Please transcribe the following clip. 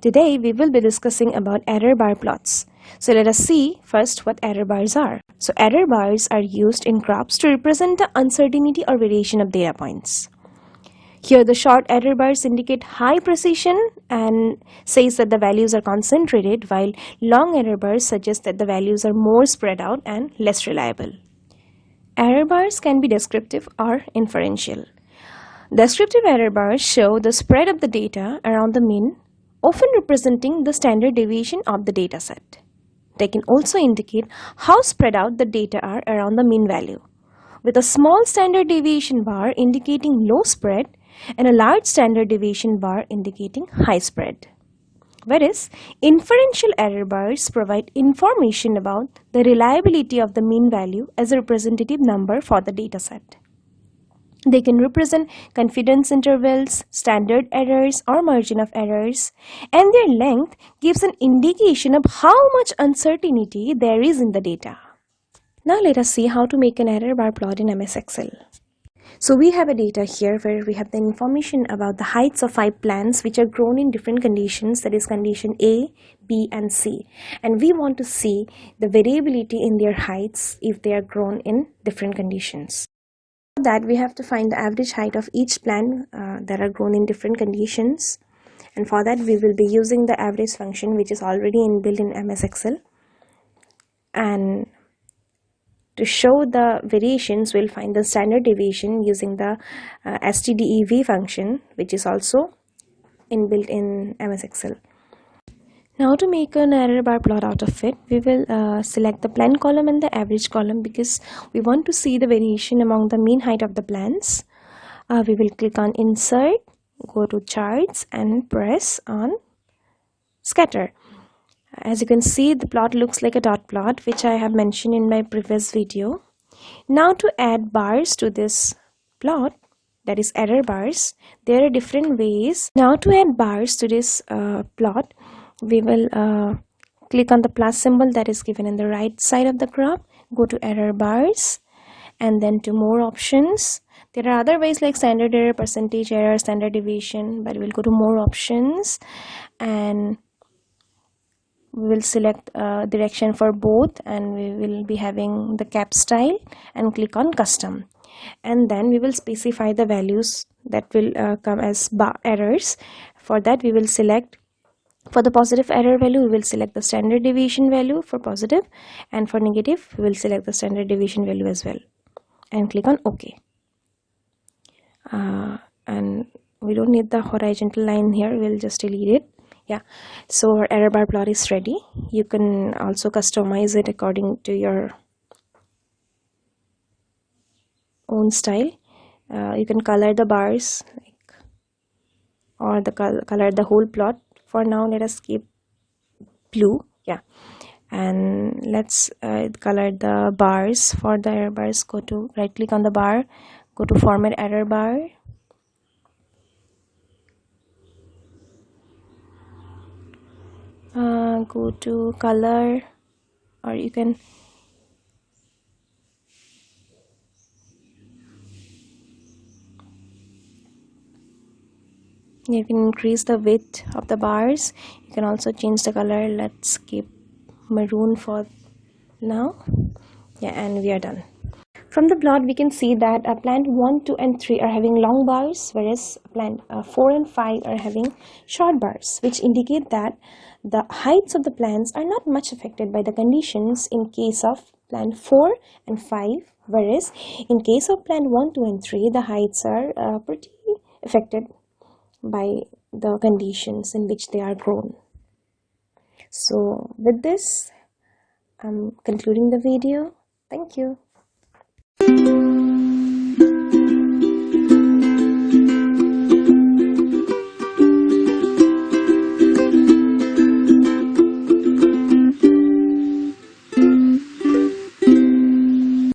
Today we will be discussing about error bar plots. So let us see first what error bars are. So error bars are used in graphs to represent the uncertainty or variation of data points. Here the short error bars indicate high precision and says that the values are concentrated, while long error bars suggest that the values are more spread out and less reliable. Error bars can be descriptive or inferential. Descriptive error bars show the spread of the data around the mean, often representing the standard deviation of the dataset. They can also indicate how spread out the data are around the mean value, with a small standard deviation bar indicating low spread and a large standard deviation bar indicating high spread. Whereas inferential error bars provide information about the reliability of the mean value as a representative number for the dataset. They can represent confidence intervals, standard errors or margin of errors, and their length gives an indication of how much uncertainty there is in the data. Now let us see how to make an error bar plot in MS Excel. So we have a data here where we have the information about the heights of 5 plants which are grown in different conditions, that is condition A, B and C. And we want to see the variability in their heights if they are grown in different conditions. For that we have to find the average height of each plant that are grown in different conditions. And for that we will be using the average function which is already inbuilt in MS Excel. And to show the variations, we'll find the standard deviation using the stdev function, which is also inbuilt in MS Excel. Now to make an error bar plot out of it, we will select the plant column and the average column because we want to see the variation among the mean height of the plants. We will click on Insert, go to Charts and press on Scatter. As you can see, the plot looks like a dot plot, which I have mentioned in my previous video. Now to add bars to this plot, that is error bars, there are different ways. Now to add bars to this plot, we will click on the plus symbol that is given in the right side of the graph, go to error bars and then to more options. There are other ways like standard error, percentage error, standard deviation, but we'll go to more options and we will select direction for both, and we will be having the cap style and click on custom, and then we will specify the values that will come as errors. For that we will select, for the positive error value we will select the standard deviation value for positive, and for negative we will select the standard deviation value as well and click on OK. And we don't need the horizontal line here, we'll just delete it. Yeah, so our error bar plot is ready. You can also customize it according to your own style. You can color the bars or color the whole plot. For now let us keep blue. Yeah, and let's color the bars. For the error bars, go to right click on the bar, go to format error bar, go to color, or you can increase the width of the bars. You can also change the color. Let's keep maroon for now. Yeah, and we are done. From the plot we can see that plant 1, 2 and 3 are having long bars, whereas plant 4 and 5 are having short bars, which indicate that the heights of the plants are not much affected by the conditions in case of plant 4 and 5, whereas in case of plant 1, 2 and 3 the heights are pretty affected by the conditions in which they are grown. So with this I'm concluding the video. Thank you.